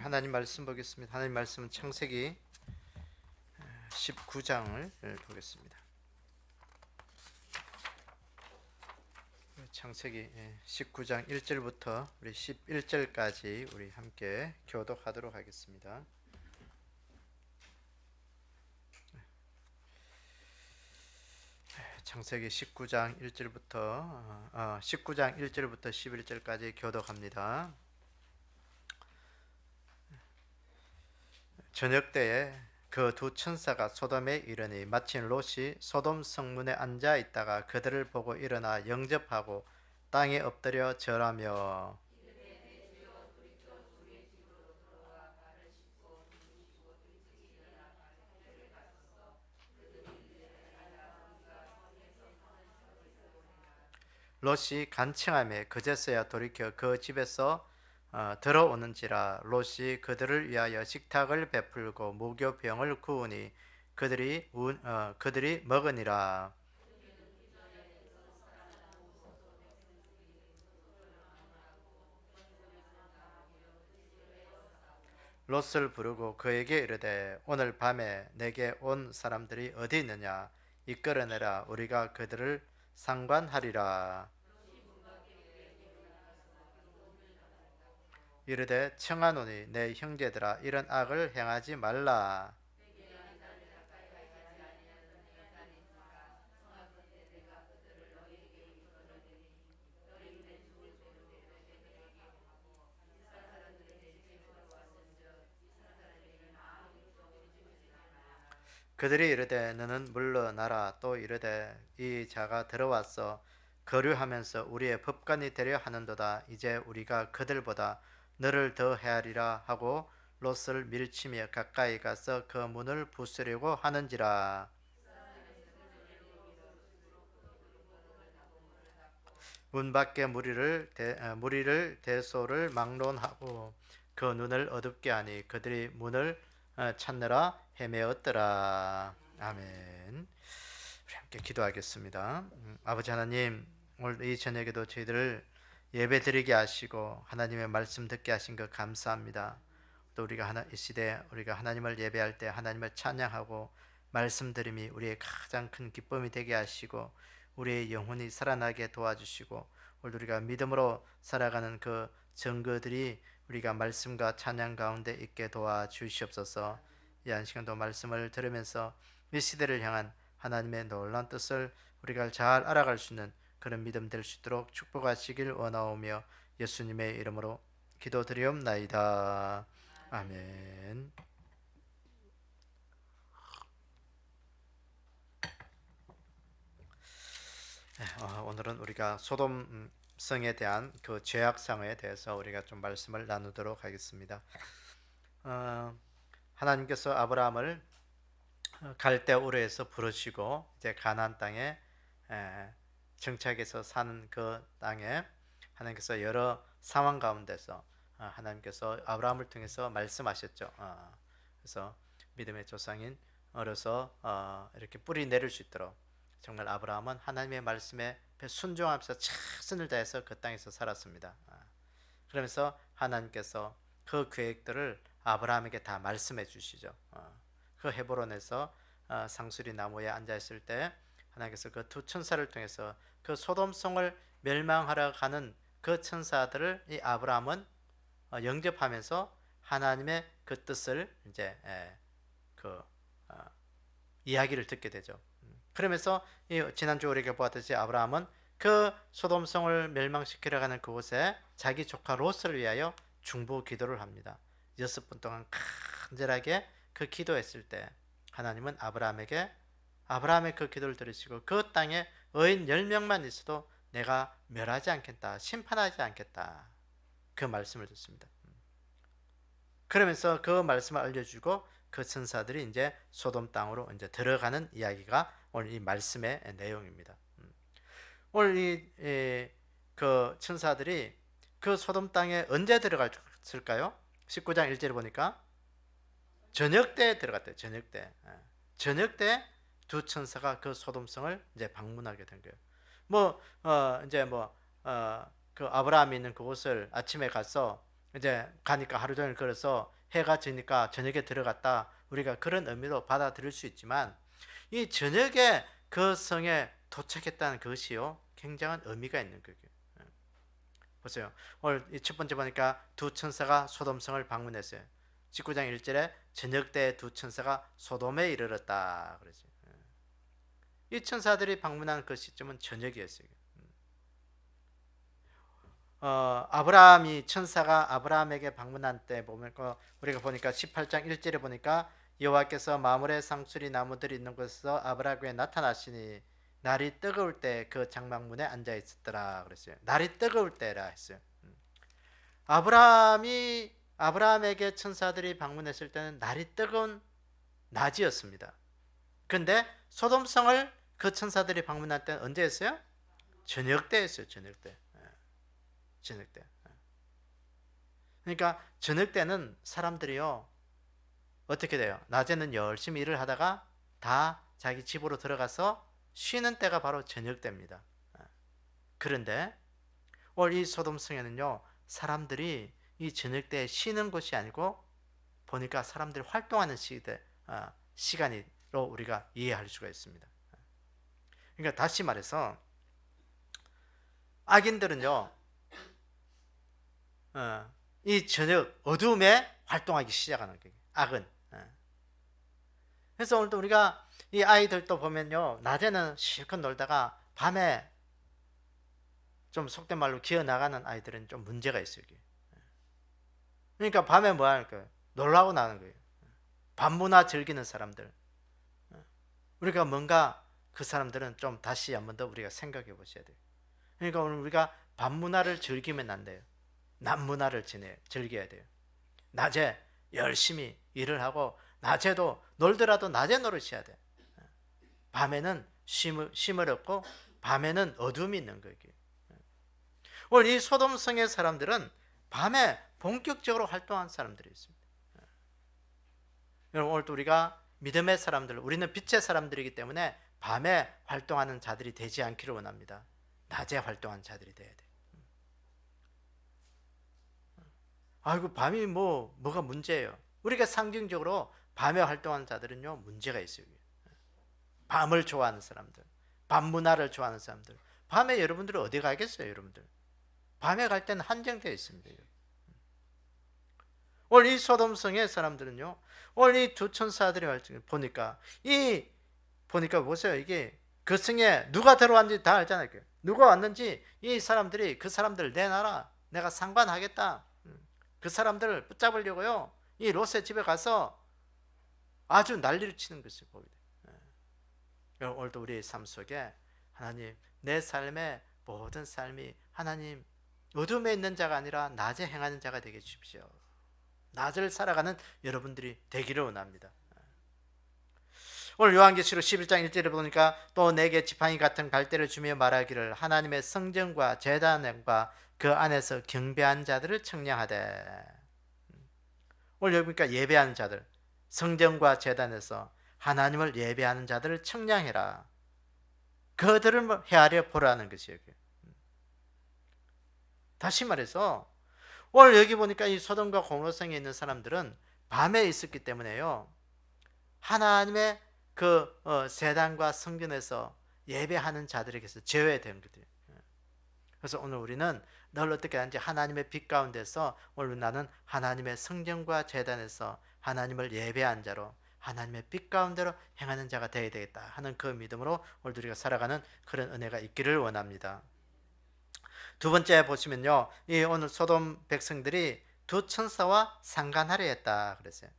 하나님 말씀 보겠습니다. 하나님 말씀은 창세기 19장을 보겠습니다. 창세기 19장 1절부터 우리 11절까지 우리 함께 교독하도록 하겠습니다. 창세기 19장 1절부터 11절까지 교독합니다. 저녁 때에 그 두 천사가 소돔에 이르니 마침 롯이 소돔 성문에 앉아 있다가 그들을 보고 일어나 영접하고 땅에 엎드려 절하며 롯이 간청하며 그제서야 돌이켜 그 집에서 들어오는지라. 롯이 그들을 위하여 식탁을 베풀고 무교병을 구우니 그들이 먹으니라. 롯을 부르고 그에게 이르되 오늘 밤에 내게 온 사람들이 어디 있느냐 이끌어내라. 우리가 그들을 상관하리라. 이르되 청하노니 내 형제들아 이런 악을 행하지 말라. 그들이 이르되 너는 물러나라. 또 이르되 이 자가 들어와서 거류하면서 우리의 법관이 되려 하는도다. 이제 우리가 그들보다 너를 더 헤아리라 하고 롯을 밀치며 가까이 가서 그 문을 부수려고 하는지라. 문 밖에 무리를 대소를 막론하고 그 눈을 어둡게 하니 그들이 문을 찾느라 헤매었더라. 아멘. 우리 함께 기도하겠습니다. 아버지 하나님, 오늘 이 저녁에도 저희들을 예배드리게 하시고 하나님의 말씀 듣게 하신 것 감사합니다. 또 우리가 이 시대 우리가 하나님을 예배할 때 하나님을 찬양하고 말씀 들음이 우리의 가장 큰 기쁨이 되게 하시고 우리의 영혼이 살아나게 도와주시고 오늘 우리가 믿음으로 살아가는 그 증거들이 우리가 말씀과 찬양 가운데 있게 도와주시옵소서. 이 한 시간도 말씀을 들으면서 이 시대를 향한 하나님의 놀라운 뜻을 우리가 잘 알아갈 수 있는 그런 믿음 될 수 있도록 축복하시길 원하오며 예수님의 이름으로 기도드리옵나이다. 아멘. 오늘은 우리가 소돔 성에 대한 그 죄악상에 대해서 우리가 좀 말씀을 나누도록 하겠습니다. 하나님께서 아브라함을 갈대 우르에서 부르시고 이제 가나안 땅에 정착해서 사는 그 땅에 하나님께서 여러 상황 가운데서 하나님께서 아브라함을 통해서 말씀하셨죠. 그래서 믿음의 조상인 어려서 이렇게 뿌리 내릴 수 있도록 정말 아브라함은 하나님의 말씀에 순종하면서 최선을 다해서 그 땅에서 살았습니다. 그러면서 하나님께서 그 계획들을 아브라함에게 다 말씀해 주시죠. 그 헤브론에서 상수리 나무에 앉아 있을 때 하나님께서 그 두 천사를 통해서 그 소돔성을 멸망하러 가는 그 천사들을 이 아브라함은 영접하면서 하나님의 그 뜻을 이제 이야기를 듣게 되죠. 그러면서 지난주 우리가 보았듯이 아브라함은 그 소돔성을 멸망시키려 가는 그곳에 자기 조카 롯을 위하여 중보 기도를 합니다. 6분 동안 간절하게 그 기도했을 때 하나님은 아브라함의 그 기도를 들으시고 그 땅에 의인 10명만 있어도 내가 멸하지 않겠다, 심판하지 않겠다, 그 말씀을 듣습니다. 그러면서 그 말씀을 알려주고 그 천사들이 이제 소돔 땅으로 이제 들어가는 이야기가 오늘 이 말씀의 내용입니다. 오늘 그 천사들이 그 소돔 땅에 언제 들어갔을까요? 19장 1절에 보니까 저녁 때 들어갔대요. 저녁 때 두 천사가 그 소돔성을 이제 방문하게 된 거예요. 그 아브라함이 있는 그곳을 아침에 가서 이제 가니까 하루 종일 걸어서 해가 지니까 저녁에 들어갔다. 우리가 그런 의미로 받아들일 수 있지만 이 저녁에 그 성에 도착했다는 것이요 굉장한 의미가 있는 거예요. 보세요. 오늘 첫 번째 보니까 두 천사가 소돔성을 방문했어요. 19장 1절에 저녁 때 두 천사가 소돔에 이르렀다 그러지. 이 천사들이 방문한 그 시점은 저녁이었어요. 아브라함이 천사가 아브라함에게 방문한 때 보면 우리가 보니까 18장 1절에 보니까 여호와께서 마물의 상수리 나무들이 있는 곳에서 아브라함에게 나타나시니 날이 뜨거울 때 그 장막문에 앉아 있었더라 그랬어요. 날이 뜨거울 때라 했어요. 아브라함에게 천사들이 방문했을 때는 날이 뜨거운 낮이었습니다. 근데 소돔성을 그 천사들이 방문할 때는 언제였어요? 저녁 때였어요. 저녁 때. 저녁 때. 그러니까 저녁 때는 사람들이요 어떻게 돼요? 낮에는 열심히 일을 하다가 다 자기 집으로 들어가서 쉬는 때가 바로 저녁 때입니다. 그런데 오늘 이 소돔성에는요 사람들이 이 저녁 때 쉬는 곳이 아니고 보니까 사람들이 활동하는 시간으로 우리가 이해할 수가 있습니다. 그러니까 다시 말해서 악인들은요 이 저녁 어둠에 활동하기 시작하는 거예요. 악은. 그래서 오늘도 우리가 이 아이들도 보면요 낮에는 실컷 놀다가 밤에 좀 속된 말로 기어 나가는 아이들은 좀 문제가 있어요. 그러니까 밤에 뭐 하는 거예요? 놀라고 나는 거예요. 밤문화 즐기는 사람들. 우리가 뭔가 그 사람들은 좀 다시 한 번 더 우리가 생각해 보셔야 돼요. 그러니까 오늘 우리가 밤문화를 즐기면 안 돼요. 낮문화를 즐겨야 돼요. 낮에 열심히 일을 하고 낮에도 놀더라도 낮에 노릇해야 돼. 밤에는 쉼을 얻고 밤에는 어둠이 있는 거예요. 오늘 이 소돔성의 사람들은 밤에 본격적으로 활동한 사람들이 있습니다. 여러분 오늘도 우리가 믿음의 사람들, 우리는 빛의 사람들이기 때문에 밤에 활동하는 자들이 되지 않기를 원합니다. 낮에 활동하는 자들이 돼야 돼. 아이고 밤이 뭐가 문제예요. 우리가 상징적으로 밤에 활동하는 자들은요 문제가 있어요. 밤을 좋아하는 사람들, 밤 문화를 좋아하는 사람들. 밤에 여러분들은 어디 가겠어요, 여러분들? 밤에 갈 때는 한정되어 있습니다. 오늘 이 소돔성의 사람들은요, 오늘 이 두 천사들이 보니까 보세요. 이게 그 성에 누가 들어왔는지 다 알잖아요. 누가 왔는지 이 사람들이 그 사람들 내놔라. 내가 상관하겠다. 그 사람들을 붙잡으려고요. 이 롯의 집에 가서 아주 난리를 치는 것을 보게 돼요. 오늘도 우리의 삶 속에 하나님 내 삶의 모든 삶이 하나님 어둠에 있는 자가 아니라 낮에 행하는 자가 되게 주십시오. 낮을 살아가는 여러분들이 되기를 원합니다. 오늘 요한계시록 11장 1절에 보니까 또 내게 지팡이 같은 갈대를 주며 말하기를 하나님의 성전과 제단과 그 안에서 경배한 자들을 청량하되. 오늘 여기 보니까 예배하는 자들, 성전과 제단에서 하나님을 예배하는 자들을 청량해라. 그들을 헤아려 보라는 것이에요. 다시 말해서 오늘 여기 보니까 이 소돔과 고모성에 있는 사람들은 밤에 있었기 때문에요. 하나님의 그 제단과 성전에서 예배하는 자들에게서 제외된 것들. 그래서 오늘 우리는 늘 어떻게 하는지 하나님의 빛 가운데서 오늘 나는 하나님의 성전과 제단에서 하나님을 예배한 자로 하나님의 빛 가운데로 행하는 자가 되어야 되겠다 하는 그 믿음으로 오늘 우리가 살아가는 그런 은혜가 있기를 원합니다. 두 번째 보시면요, 이 오늘 소돔 백성들이 두 천사와 상관하려 했다 그랬어요.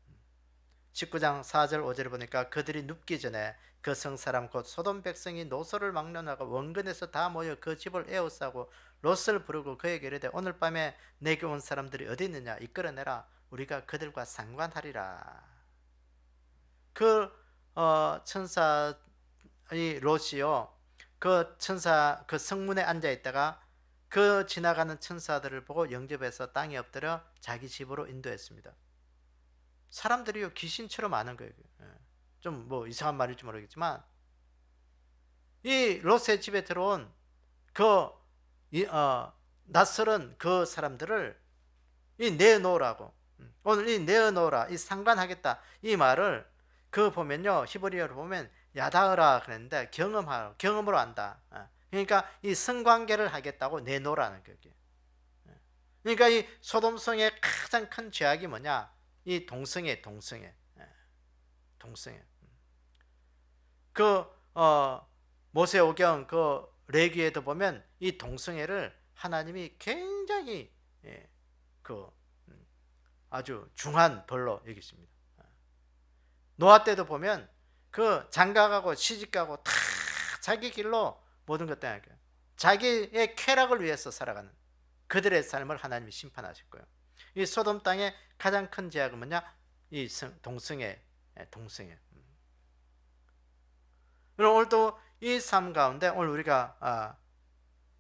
19장 4절 5절을 보니까 그들이 눕기 전에 그 성사람 곧 소돔 백성이 노소를 막론하고 원근에서 다 모여 그 집을 에워싸고 롯을 부르고 그에게 이르되 오늘 밤에 내게 온 사람들이 어디 있느냐 이끌어내라 우리가 그들과 상관하리라. 그 천사 이 롯이요 그 천사 그 성문에 앉아 있다가 그 지나가는 천사들을 보고 영접해서 땅에 엎드려 자기 집으로 인도했습니다. 사람들이요 귀신처럼 아는 거예요. 좀 뭐 이상한 말일지 모르겠지만 이 롯의 집에 들어온 그 낯설은 그 사람들을 이 내놓으라고. 오늘 이 내어놓으라, 이 상관하겠다, 이 말을 그 보면요, 히브리어로 보면 야다으라 그랬는데 경험으로 한다. 그러니까 이 성관계를 하겠다고 내놓으라는 거예요. 그러니까 이 소돔성의 가장 큰 죄악이 뭐냐? 이 동성애. 그 모세오경 그 레위기에도 보면 이 동성애를 하나님이 굉장히 그 아주 중한 벌로 여기십니다. 노아 때도 보면 그 장가가고 시집가고 다 자기 길로 모든 것 때문에 자기의 쾌락을 위해서 살아가는 그들의 삶을 하나님이 심판하실 거예요. 이 소돔 땅의 가장 큰 죄악은 뭐냐? 이 동성애. 그럼 오늘 또 이 삶 가운데 오늘 우리가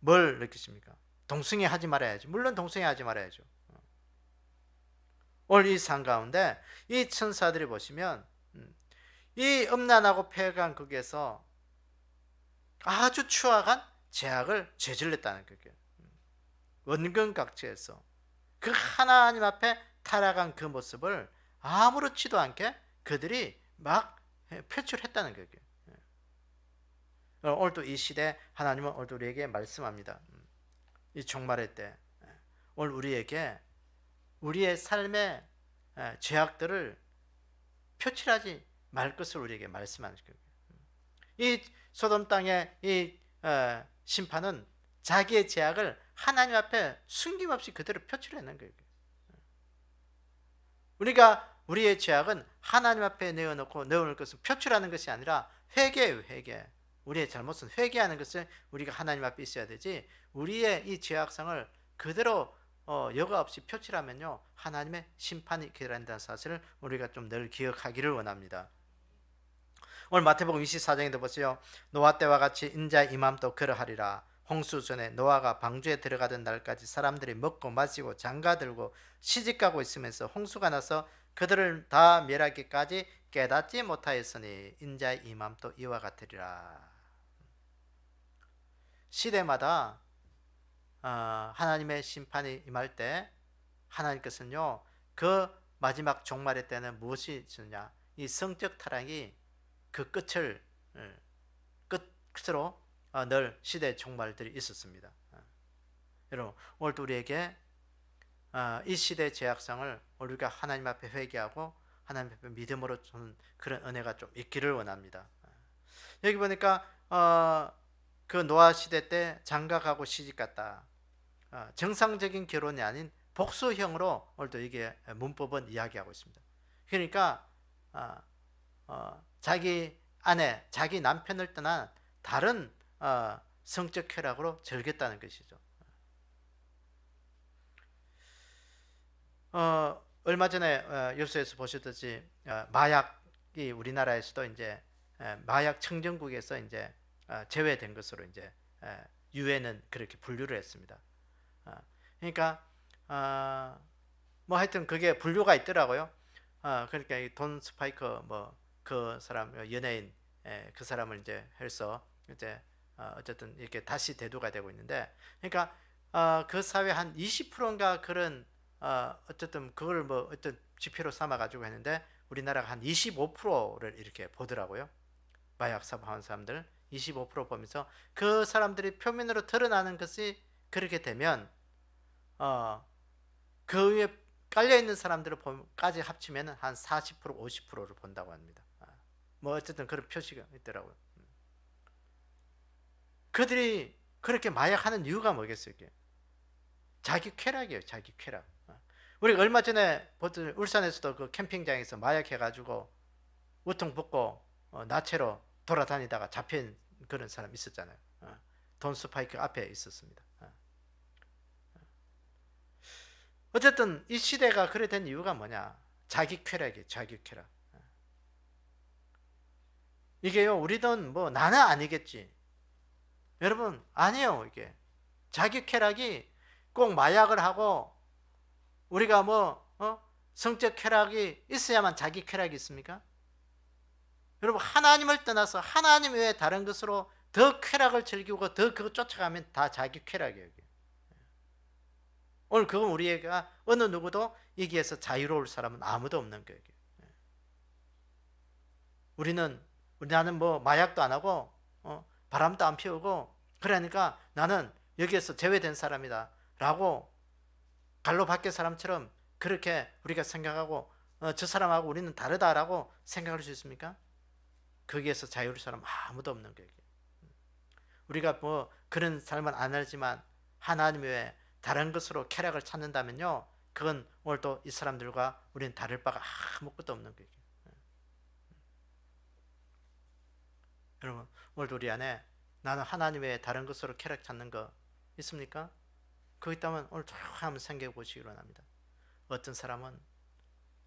뭘 느끼십니까? 동성애 하지 말아야지. 물론 동성애 하지 말아야죠. 오늘 이 삶 가운데 이 천사들이 보시면 이 음란하고 폐역한 극에서 아주 추악한 죄악을 저질렀다는 거예요. 원근각지에서 그 하나님 앞에 타락한 그 모습을 아무렇지도 않게 그들이 막 표출했다는 거예요. 오늘 또 이 시대 하나님은 오늘 우리에게 말씀합니다. 이 종말의 때 오늘 우리에게 우리의 삶의 죄악들을 표출하지 말 것을 우리에게 말씀하는 거예요. 이 소돔 땅의 이 심판은 자기의 죄악을 하나님 앞에 숨김없이 그대로 표출해낸 거예요. 우리가 우리의 죄악은 하나님 앞에 내어놓을 것은 표출하는 것이 아니라 회개예요. 회개. 우리의 잘못은 회개하는 것을 우리가 하나님 앞에 있어야 되지, 우리의 이 죄악성을 그대로 여과 없이 표출하면요, 하나님의 심판이 기다린다는 사실을 우리가 좀 늘 기억하기를 원합니다. 오늘 마태복음 24장에도 보세요. 노아 때와 같이 인자의 임함도 그러하리라. 홍수 전에 노아가 방주에 들어가던 날까지 사람들이 먹고 마시고 장가들고 시집가고 있으면서 홍수가 나서 그들을 다 멸하기까지 깨닫지 못하였으니 인자의 임함도 이와 같으리라. 시대마다 하나님의 심판이 임할 때 하나님께서는요, 그 마지막 종말의 때는 무엇이 있느냐? 이 성적 타락이 그 끝으로 늘 시대의 종말들이 있었습니다. 여러분, 오늘도 우리에게 이 시대의 죄악성을 우리가 하나님 앞에 회개하고 하나님 앞에 믿음으로 주는 그런 은혜가 좀 있기를 원합니다. 여기 보니까 그 노아 시대 때 장가가고 시집갔다. 정상적인 결혼이 아닌 복수형으로 오늘도 이게 문법은 이야기하고 있습니다. 그러니까 자기 아내, 자기 남편을 떠난 다른 성적 쾌락으로 즐겼다는 것이죠. 얼마 전에 뉴스에서 보셨듯이 마약이 우리나라에서도 이제 마약 청정국에서 이제 제외된 것으로 이제 유엔은 그렇게 분류를 했습니다. 그러니까 뭐 하여튼 그게 분류가 있더라고요. 그러니까 이 돈 스파이커 뭐 그 사람 연예인 그 사람을 이제 해서 이제 어쨌든 이렇게 다시 대두가 되고 있는데, 그러니까 그 사회 한 20%인가 그런 어쨌든 그걸 뭐 어떤 지표로 삼아 가지고 했는데 우리나라가 한 25%를 이렇게 보더라고요. 마약 사업하는 사람들 25% 보면서 그 사람들이 표면으로 드러나는 것이 그렇게 되면 그 위에 깔려 있는 사람들까지 합치면 한 40% 50%를 본다고 합니다. 뭐 어쨌든 그런 표시가 있더라고요. 그들이 그렇게 마약하는 이유가 뭐겠어요? 이게 자기 쾌락이에요. 자기 쾌락. 우리가 얼마 전에 울산에서도 그 캠핑장에서 마약해가지고 우통 벗고 나체로 돌아다니다가 잡힌 그런 사람 있었잖아요. 돈 스파이크 앞에 있었습니다. 어쨌든 이 시대가 그래 된 이유가 뭐냐? 자기 쾌락이에요. 자기 쾌락. 이게요, 우리는 뭐 나는 아니겠지. 여러분, 아니에요. 이게 자기 쾌락이 꼭 마약을 하고 우리가 뭐 성적 쾌락이 있어야만 자기 쾌락이 있습니까? 여러분, 하나님을 떠나서 하나님 외에 다른 것으로 더 쾌락을 즐기고 더 그거 쫓아가면 다 자기 쾌락이에요. 오늘 그건 우리가 어느 누구도 여기에서 자유로울 사람은 아무도 없는 거예요. 나는 뭐 마약도 안 하고 바람도 안 피우고 그러니까 나는 여기에서 제외된 사람이다 라고 갈로 밖의 사람처럼 그렇게 우리가 생각하고 저 사람하고 우리는 다르다라고 생각할 수 있습니까? 거기에서 자유로울 사람 아무도 없는 거예요. 우리가 뭐 그런 삶은 안 알지만 하나님 외에 다른 것으로 쾌락을 찾는다면요, 그건 오늘 또 이 사람들과 우리는 다를 바가 아무것도 없는 거예요. 여러분, 오늘도 우리 안에 나는 하나님 외에 다른 것으로 쾌락 찾는 거 있습니까? 그거 있다면 오늘 쭉 한번 생각해 보시기 바랍니다. 어떤 사람은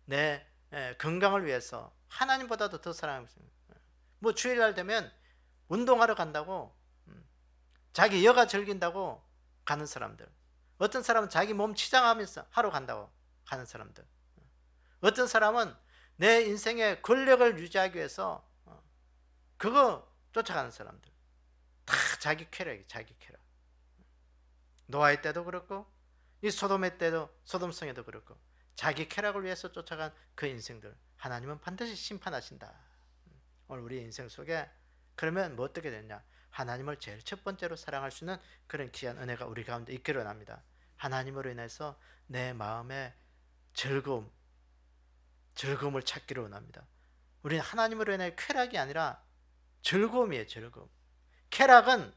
내 건강을 위해서 하나님보다도 더 사랑하고 있습니다. 뭐 주일날 되면 운동하러 간다고 자기 여가 즐긴다고 가는 사람들, 어떤 사람은 자기 몸 치장하면서 하러 간다고 가는 사람들, 어떤 사람은 내 인생의 권력을 유지하기 위해서 그거 쫓아가는 사람들, 다 자기 쾌락이 자기 쾌락. 노아의 때도 그렇고 이 소돔의 때도 소돔성에도 그렇고 자기 쾌락을 위해서 쫓아간 그 인생들 하나님은 반드시 심판하신다. 오늘 우리 인생 속에 그러면 뭐 어떻게 되냐, 하나님을 제일 첫 번째로 사랑할 수 있는 그런 귀한 은혜가 우리 가운데 있기를 원합니다. 하나님으로 인해서 내 마음의 즐거움을 찾기를 원합니다. 우리는 하나님으로 인해 쾌락이 아니라 즐거움이에요. 즐거움. 쾌락은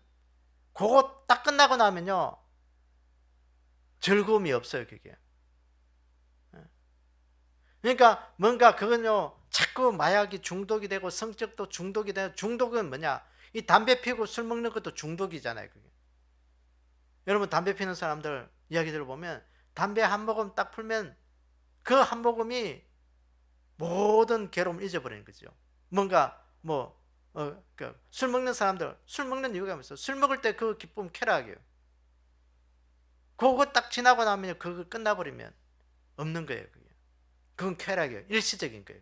그거 딱 끝나고 나면요 즐거움이 없어요. 그게. 그러니까 뭔가 그건요 자꾸 마약이 중독이 되고 성적도 중독이 되고, 중독은 뭐냐, 이 담배 피우고 술 먹는 것도 중독이잖아요. 그게. 여러분 담배 피우는 사람들 이야기 들어보면 담배 한 모금 딱 풀면 그 한 모금이 모든 괴로움을 잊어버리는 거죠. 뭔가 술 먹는 사람들 술 먹는 이유가 뭐있어요? 술 먹을 때 그 기쁨 쾌락이에요. 그거 딱 지나고 나면 그거 끝나버리면 없는 거예요. 그건 쾌락이에요. 일시적인 거예요.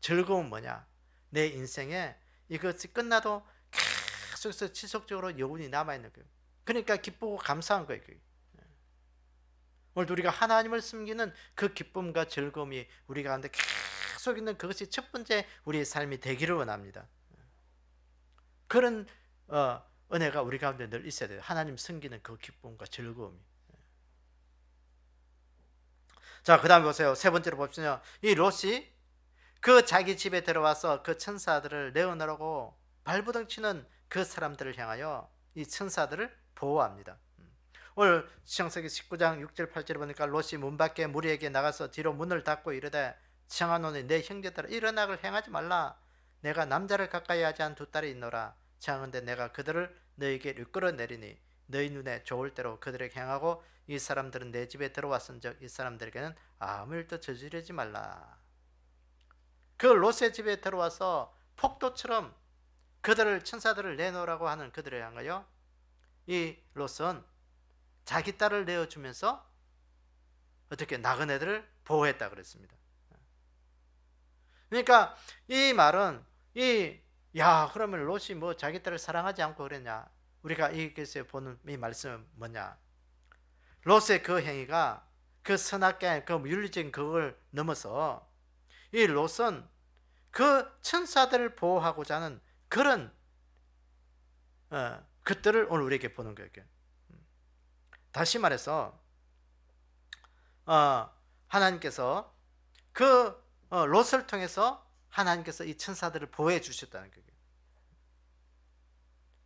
즐거움은 뭐냐, 내 인생에 이것이 끝나도 계속해서 지속적으로 여운이 남아있는 거예요. 그러니까 기쁘고 감사한 거예요. 오늘 우리가 하나님을 섬기는 그 기쁨과 즐거움이 우리 가운데 계속 있는 그것이 첫 번째 우리의 삶이 되기를 원합니다. 그런 은혜가 우리 가운데 늘 있어야 돼요. 하나님 섬기는 그 기쁨과 즐거움이. 자, 그 다음에 보세요. 세 번째로 봅시다. 이 롯이 그 자기 집에 들어와서 그 천사들을 내어놓으라고 발버둥 치는 그 사람들을 향하여 이 천사들을 보호합니다. 오늘 창세기 19장 6절 8절에 보니까 롯이 문 밖에 무리에게 나가서 뒤로 문을 닫고 이르되 청하노니 내 형제들아 이런 악을 행하지 말라. 내가 남자를 가까이 하지 않은 두 딸이 있노라. 청하건대 내가 그들을 너에게 이끌어 내리니 너희 눈에 좋을 대로 그들에게 행하고 이 사람들은 내 집에 들어왔은즉 이 사람들에게는 아무 일도 저지르지 말라. 그 롯의 집에 들어와서 폭도처럼 그들을 천사들을 내놓으라고 하는 그들을 향하여 이 롯은 자기 딸을 내어주면서 어떻게 나그네들을 보호했다 그랬습니다. 그러니까 이 말은 그러면 롯이 뭐 자기 딸을 사랑하지 않고 그랬냐? 우리가 여기서 보는 이 말씀은 뭐냐? 롯의 그 행위가 그 선악계, 그 윤리적인 그걸 넘어서 이 롯은 그 천사들을 보호하고자 하는 그런 것들을 오늘 우리에게 보는 거예요. 다시 말해서 하나님께서 그 롯을 통해서 하나님께서 이 천사들을 보호해 주셨다는 거예요.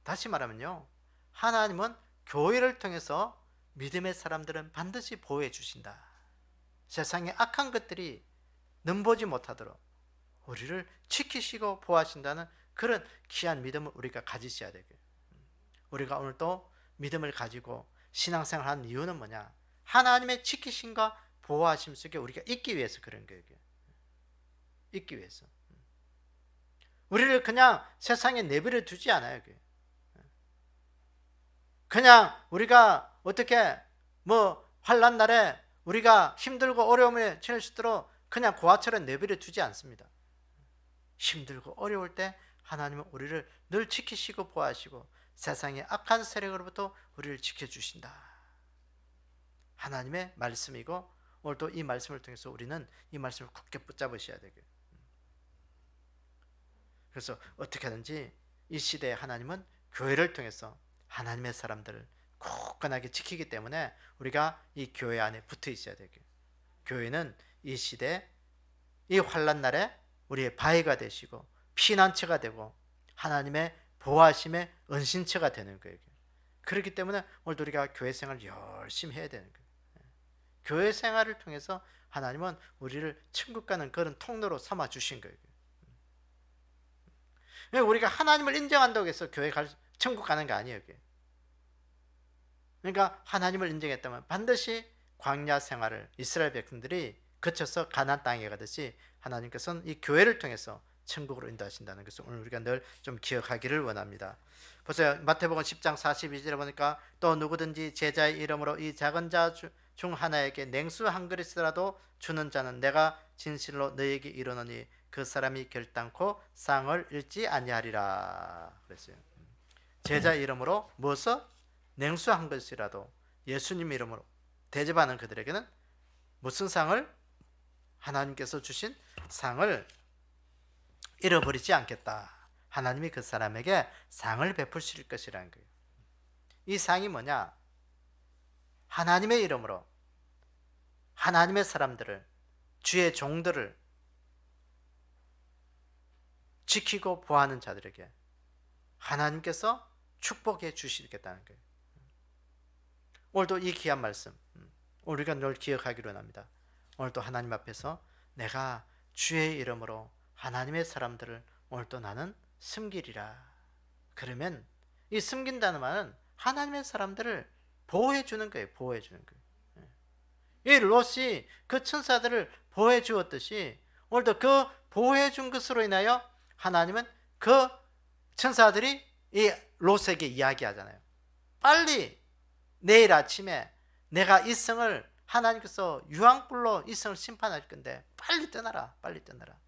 다시 말하면요, 하나님은 교회를 통해서 믿음의 사람들은 반드시 보호해 주신다. 세상의 악한 것들이 넘보지 못하도록 우리를 지키시고 보호하신다는 그런 귀한 믿음을 우리가 가지셔야 되고요. 우리가 오늘 또 믿음을 가지고 신앙생활을 하는 이유는 뭐냐? 하나님의 지키심과 보호하심 속에 우리가 있기 위해서 그런 거예요. 있기 위해서. 우리를 그냥 세상에 내버려 두지 않아요. 그냥 우리가 어떻게 환난 날에 우리가 힘들고 어려움에 처할 수 있도록 그냥 고아처럼 내버려 두지 않습니다. 힘들고 어려울 때 하나님은 우리를 늘 지키시고 보호하시고 세상의 악한 세력으로부터 우리를 지켜주신다. 하나님의 말씀이고 오늘도 이 말씀을 통해서 우리는 이 말씀을 굳게 붙잡으셔야 되고요. 그래서 어떻게 하든지 이 시대에 하나님은 교회를 통해서 하나님의 사람들을 굳건하게 지키기 때문에 우리가 이 교회 안에 붙어 있어야 되고요. 교회는 이 시대 이 환난 날에 우리의 바위가 되시고 피난처가 되고 하나님의 보호하심의 은신처가 되는 거예요. 그렇기 때문에 오늘도 우리가 교회 생활을 열심히 해야 되는 거예요. 교회 생활을 통해서 하나님은 우리를 천국 가는 그런 통로로 삼아 주신 거예요. 우리가 하나님을 인정한다고 해서 교회 천국 가는 게 아니에요. 그러니까 하나님을 인정했다면 반드시 광야 생활을 이스라엘 백성들이 거쳐서 가나안 땅에 가듯이 하나님께서는 이 교회를 통해서 천국으로 인도하신다는 것을 오늘 우리가 늘 좀 기억하기를 원합니다. 보세요. 마태복음 10장 42절에 보니까 또 누구든지 제자의 이름으로 이 작은 자 중 하나에게 냉수 한 그릇이라도 주는 자는 내가 진실로 너에게 이르노니 그 사람이 결단코 상을 잃지 아니하리라 그랬어요. 제자 이름으로 무엇을? 냉수 한 그릇이라도 예수님 이름으로 대접하는 그들에게는 무슨 상을? 하나님께서 주신 상을 잃어버리지 않겠다. 하나님이 그 사람에게 상을 베푸실 것이라는 거예요. 이 상이 뭐냐? 하나님의 이름으로 하나님의 사람들을, 주의 종들을 지키고 보호하는 자들에게 하나님께서 축복해 주시겠다는 거예요. 오늘도 이 귀한 말씀 우리가 늘 기억하기로 합니다. 오늘도 하나님 앞에서 내가 주의 이름으로 하나님의 사람들을 오늘도 나는 섬기리라. 그러면 이 섬긴다는 말은 하나님의 사람들을 보호해 주는 거예요. 보호해 주는 거예요. 이 롯이 그 천사들을 보호해 주었듯이 오늘도 그 보호해 준 것으로 인하여 하나님은 그 천사들이 이 롯에게 이야기하잖아요. 빨리 내일 아침에 내가 이 성을 하나님께서 유황불로 이 성을 심판할 건데 빨리 떠나라. 빨리 떠나라.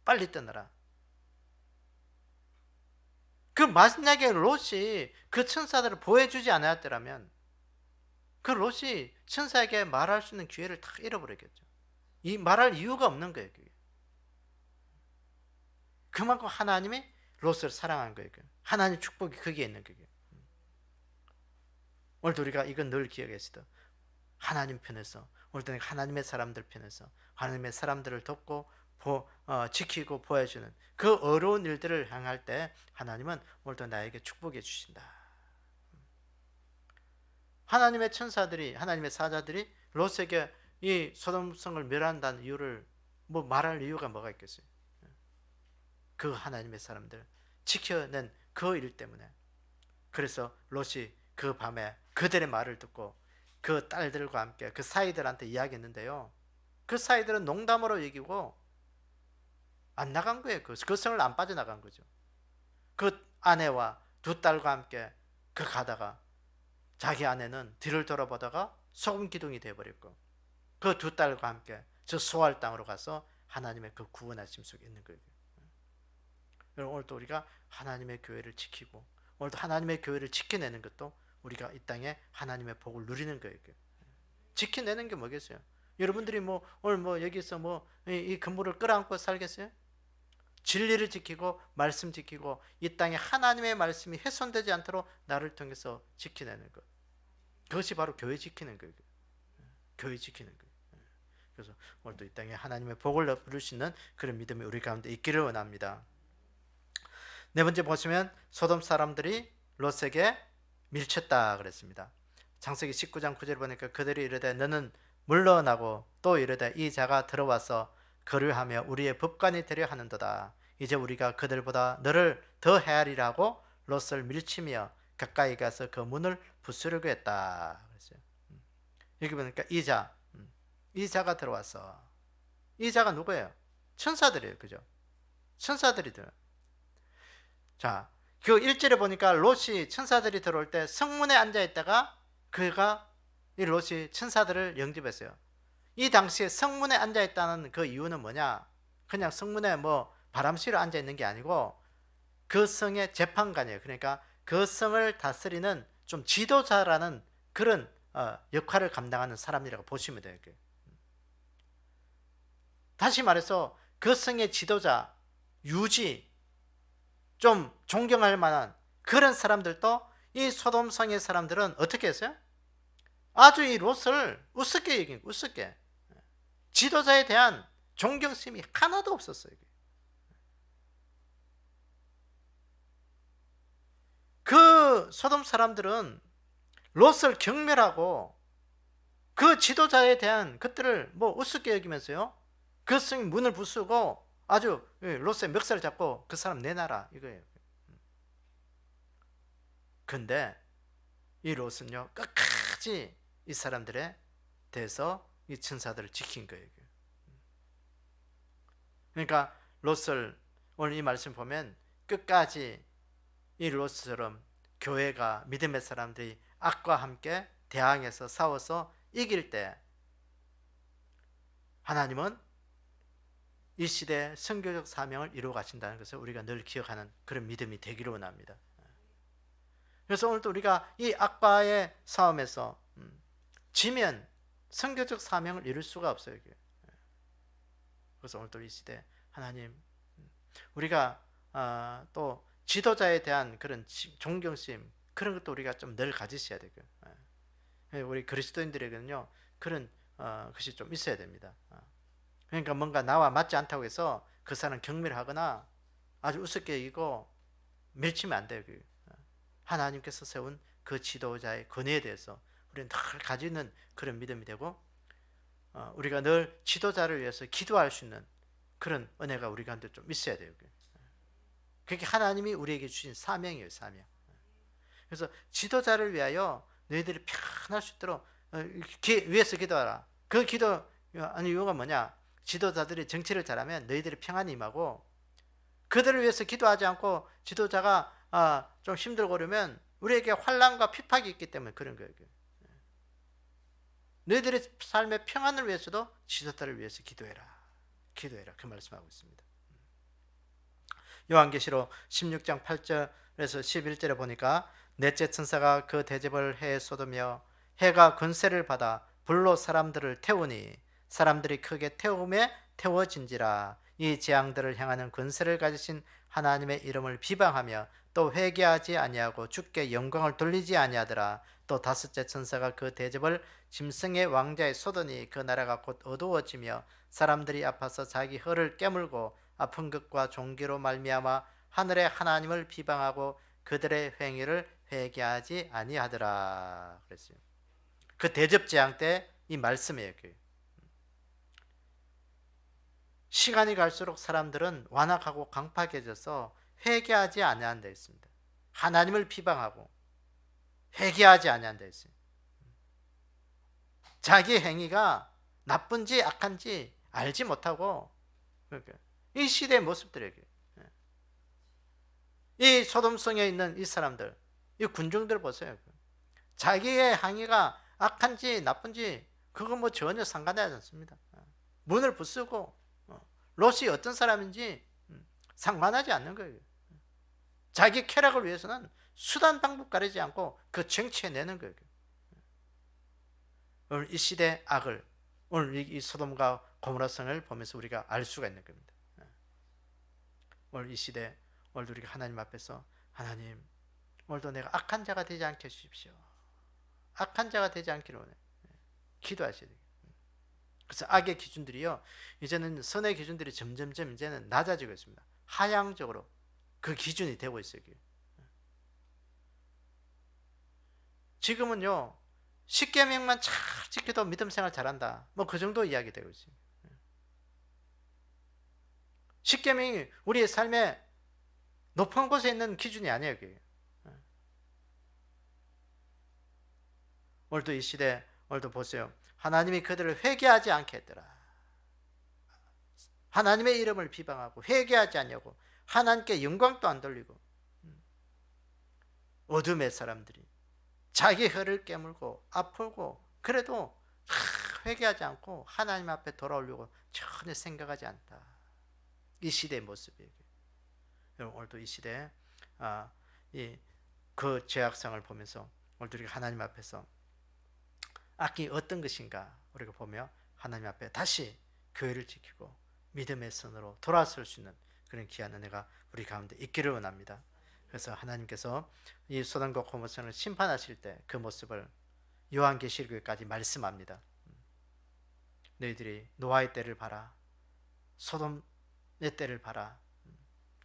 빨리 떠나라. 그 만약에 롯이 그 천사들을 보호해주지 않았더라면 그 롯이 천사에게 말할 수 있는 기회를 다 잃어버렸겠죠. 이 말할 이유가 없는 거예요. 그게. 그만큼 하나님이 롯을 사랑한 거예요. 하나님 축복이 거기에 있는 거예요. 오늘도 우리가 이건 늘 기억했어요. 하나님 편에서 오늘도 하나님의 사람들 편에서 하나님의 사람들을 돕고 지키고 보호해주는 그 어려운 일들을 향할 때 하나님은 오늘도 나에게 축복해 주신다. 하나님의 천사들이 하나님의 사자들이 롯에게 이 소돔성을 멸한다는 이유를 뭐 말할 이유가 뭐가 있겠어요? 그 하나님의 사람들 지켜낸 그 일 때문에. 그래서 롯이 그 밤에 그들의 말을 듣고 그 딸들과 함께 그 사이들한테 이야기했는데요. 그 사이들은 농담으로 여기고 안 나간 거예요. 그 성을 안 빠져나간 거죠. 그 아내와 두 딸과 함께 그 가다가 자기 아내는 뒤를 돌아보다가 소금 기둥이 되어버렸고 그 두 딸과 함께 저 소알 땅으로 가서 하나님의 그 구원하심 속에 있는 거예요. 여러분 오늘도 우리가 하나님의 교회를 지키고 오늘도 하나님의 교회를 지켜내는 것도 우리가 이 땅에 하나님의 복을 누리는 거예요. 지켜내는 게 뭐겠어요? 여러분들이 오늘 여기서 이 건물을 끌어안고 살겠어요? 진리를 지키고 말씀 지키고 이 땅에 하나님의 말씀이 훼손되지 않도록 나를 통해서 지켜내는 것. 그것이 바로 교회 지키는 거예요. 교회 지키는 거예요. 그래서 오늘도 이 땅에 하나님의 복을 누릴 수 있는 그런 믿음이 우리 가운데 있기를 원합니다. 네 번째 보시면 소돔 사람들이 롯에게 밀쳤다 그랬습니다. 창세기 19장 9절 보니까 그들이 이르되 너는 물러나고 또 이르되 이 자가 들어와서 거류하며 우리의 법관이 되려 하는도다. 이제 우리가 그들보다 너를 더 헤아리라고 롯을 밀치며 가까이 가서 그 문을 부수려고 했다. 그랬어요. 여기 보니까 이 자가 들어와서 이 자가 누구예요? 천사들이에요. 그죠? 천사들이들. 자, 그 1절에 보니까 롯이 천사들이 들어올 때 성문에 앉아 있다가 이 롯이 천사들을 영접했어요. 이 당시에 성문에 앉아 있다는 그 이유는 뭐냐? 그냥 성문에 바람 쐬러 앉아 있는 게 아니고 그 성의 재판관이에요. 그러니까 그 성을 다스리는 좀 지도자라는 그런 역할을 감당하는 사람이라고 보시면 돼요. 다시 말해서 그 성의 지도자, 유지, 좀 존경할 만한 그런 사람들도 이 소돔 성의 사람들은 어떻게 했어요? 아주 이 롯을 우습게 여긴 우습게. 지도자에 대한 존경심이 하나도 없었어요. 그 소돔 사람들은 롯을 경멸하고 그 지도자에 대한 것들을 뭐 우습게 여기면서요, 그 성의 문을 부수고 아주 롯의 멱살을 잡고 그 사람 내놔라 이거예요. 근데 이 롯은요 끝까지 이 사람들에 대해서 이 천사들을 지킨 거예요. 그러니까 롯을 오늘 이 말씀 보면 끝까지 이 롯처럼 교회가 믿음의 사람들이 악과 함께 대항해서 싸워서 이길 때 하나님은 이 시대의 선교적 사명을 이루어 가신다는 것을 우리가 늘 기억하는 그런 믿음이 되기를 원합니다. 그래서 오늘도 우리가 이 악과의 싸움에서 지면 선교적 사명을 이룰 수가 없어요. 그래서 오늘도 이 시대 하나님, 우리가 또 지도자에 대한 그런 존경심, 그런 것도 우리가 좀 늘 가지셔야 되고요. 우리 그리스도인들에게는요 그런 것이 좀 있어야 됩니다. 그러니까 뭔가 나와 맞지 않다고 해서 그 사람 경멸하거나 아주 우습게 여기고 밀치면 안 돼요. 하나님께서 세운 그 지도자의 권위에 대해서 우리는 늘 가지는 그런 믿음이 되고, 우리가 늘 지도자를 위해서 기도할 수 있는 그런 은혜가 우리 가운데 좀 있어야 돼요. 그게 하나님이 우리에게 주신 사명이에요, 사명. 그래서 지도자를 위하여 너희들이 편할 수 있도록 위해서 기도하라. 그 기도 아니 이유가 뭐냐? 지도자들이 정치를 잘하면 너희들이 평안이 임하고, 그들을 위해서 기도하지 않고 지도자가 좀 힘들고 그러면 우리에게 환난과 핍박이 있기 때문에 그런 거예요. 너희들의 삶의 평안을 위해서도 지도자를 위해서 기도해라. 기도해라. 그 말씀하고 있습니다. 요한계시록 16장 8절에서 11절에 보니까 넷째 천사가 그 대접을 해에 쏟으며 해가 권세를 받아 불로 사람들을 태우니 사람들이 크게 태움에 태워진지라. 이 재앙들을 향하는 권세를 가지신 하나님의 이름을 비방하며 또 회개하지 아니하고 주께 영광을 돌리지 아니하더라. 또 다섯째 천사가 그 대접을 짐승의 왕자에 쏟으니 그 나라가 곧 어두워지며 사람들이 아파서 자기 혀를 깨물고 아픈 것과 종기로 말미암아 하늘의 하나님을 비방하고 그들의 행위를 회개하지 아니하더라. 그랬어요. 그 대접 재앙 때 이 말씀이에요. 시간이 갈수록 사람들은 완악하고 강팍해져서 회개하지 아니한 데 있습니다. 하나님을 비방하고 회개하지 아니한 데 있어요. 자기 행위가 나쁜지 악한지 알지 못하고, 이 시대의 모습들에게, 이 소돔성에 있는 이 사람들, 이 군중들 보세요. 자기의 행위가 악한지 나쁜지 그거 뭐 전혀 상관하지 않습니다. 문을 부수고 롯이 어떤 사람인지 상관하지 않는 거예요. 자기 쾌락을 위해서는 수단 방법 가리지 않고 그 정치해내는 거예요. 오늘 이 시대의 악을, 오늘 이 소돔과 고모라성을 보면서 우리가 알 수가 있는 겁니다. 오늘 이 시대, 오늘 우리가 하나님 앞에서 하나님, 오늘도 내가 악한 자가 되지 않게 해주십시오. 악한 자가 되지 않기를 원해. 기도하셔야 돼요. 그래서 악의 기준들이요, 이제는 선의 기준들이 점점점 이제는 낮아지고 있습니다. 하향적으로 그 기준이 되고 있어요. 지금은요, 십계명만 잘 지켜도 믿음 생활 잘한다, 뭐 그 정도 이야기 되고 있어요. 십계명이 우리의 삶의 높은 곳에 있는 기준이 아니에요. 그게. 오늘도 이 시대, 오늘도 보세요. 하나님이 그들을 회개하지 않게 했더라. 하나님의 이름을 비방하고 회개하지 않냐고 하나님께 영광도 안 돌리고, 어둠의 사람들이 자기 혀를 깨물고 아프고 그래도 회개하지 않고 하나님 앞에 돌아오려고 전혀 생각하지 않다. 이 시대의 모습이에요. 여러분, 오늘도 이 시대에 그 죄악성을 보면서 오늘도 우리가 하나님 앞에서 악이 어떤 것인가 우리가 보며 하나님 앞에 다시 교회를 지키고 믿음의 선으로 돌아설 수 있는 그런 귀한 은혜가 우리 가운데 있기를 원합니다. 그래서 하나님께서 이 소돔과 고모라를 심판하실 때 그 모습을 요한계시록에까지 말씀합니다. 너희들이 노아의 때를 봐라, 소돔의 때를 봐라,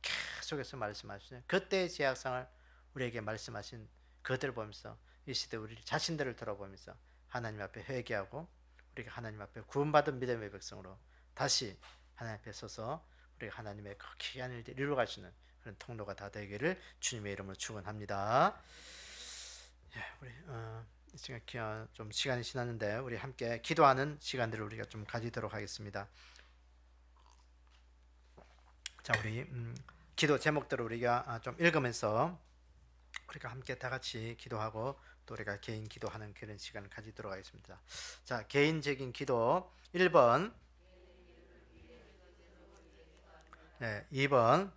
계속해서 말씀하시죠. 그때의 제약상을 우리에게 말씀하신 그들을 보면서 이 시대 우리 자신들을 돌아보면서 하나님 앞에 회개하고 우리가 하나님 앞에 구원받은 믿음의 백성으로 다시 하나님 앞에 서서 우리가 하나님의 그 귀한 일을 이루어갈 수 있는 그런 통로가 다 되기를 주님의 이름으로 축원합니다. 우리 이 시간 좀 시간이 지났는데 우리 함께 기도하는 시간들을 우리가 좀 가지도록 하겠습니다. 자, 우리 기도 제목들을 우리가 좀 읽으면서 우리가 함께 다 같이 기도하고 또 우리가 개인 기도하는 그런 시간을 가지도록 하겠습니다. 자, 개인적인 기도 1번, 2번,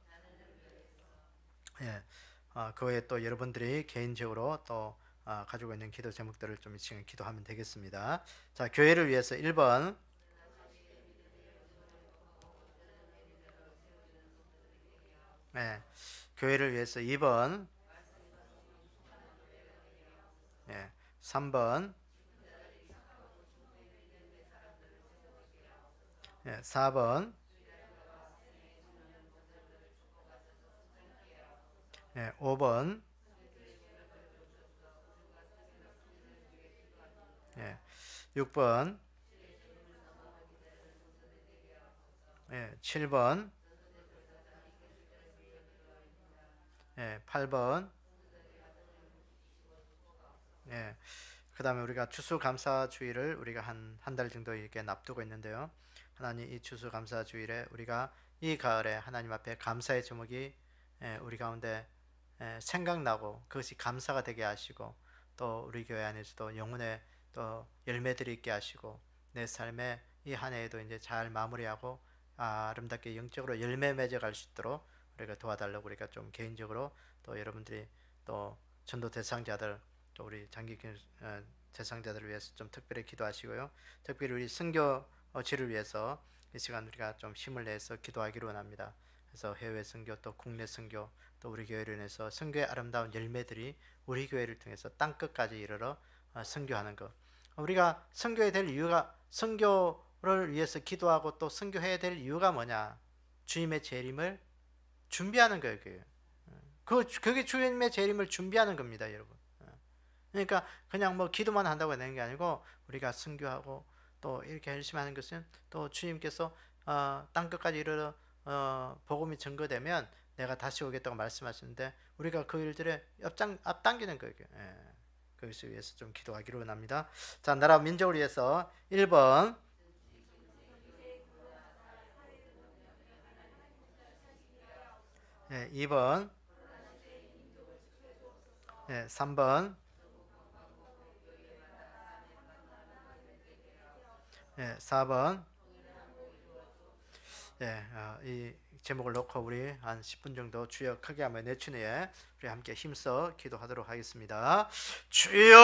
그 외에 또 여러분들이 개인적으로 또 가지고 있는 기도 제목들을 좀 지금 기도하면 되겠습니다. 자, 교회를 위해서 1번, 교회를 위해서 2번, 3번, 4번, 5번, 6번, 7번, 8번, 그 다음에 우리가 추수감사주일을 우리가 한 달 정도 이렇게 납두고 있는데요. 하나님 이 추수감사주일에 우리가 이 가을에 하나님 앞에 감사의 제목이 우리 가운데 생각나고 그것이 감사가 되게 하시고 또 우리 교회 안에서도 영혼의 또 열매들이 있게 하시고 내 삶에 이 한 해에도 이제 잘 마무리하고 아름답게 영적으로 열매 맺어갈 수 있도록 우리가 도와달라고 우리가 좀 개인적으로 또 여러분들이 또 전도 대상자들 또 우리 장기 대상자들을 위해서 좀 특별히 기도하시고요. 특별히 우리 선교지를 위해서 이 시간 우리가 좀 힘을 내서 기도하기로 원합니다. 그래서 해외 선교 또 국내 선교 또 우리 교회를 인해서 선교의 아름다운 열매들이 우리 교회를 통해서 땅 끝까지 이르러 선교하는 것. 우리가 선교해야 될 이유가 선교를 위해서 기도하고 또 선교해야 될 이유가 뭐냐? 주님의 재림을 준비하는 거예요. 그게 주님의 재림을 준비하는 겁니다, 여러분. 그러니까 그냥 뭐 기도만 한다고 되는 게 아니고 우리가 선교하고 또 이렇게 열심히 하는 것은 또 주님께서 땅 끝까지 이르러 복음이 증거되면 내가 다시 오겠다고 말씀하시는데 우리가 그 일들에 앞당기는 거예요. 그것을 위해서 좀 기도하기로 원합니다. 자, 나라 민족을 위해서 1번, 2번, 3번, 4번. 이 제목을 놓고 우리 한 10분 정도 주여 크게 한번 내추니에 우리 함께 힘써 기도하도록 하겠습니다. 주여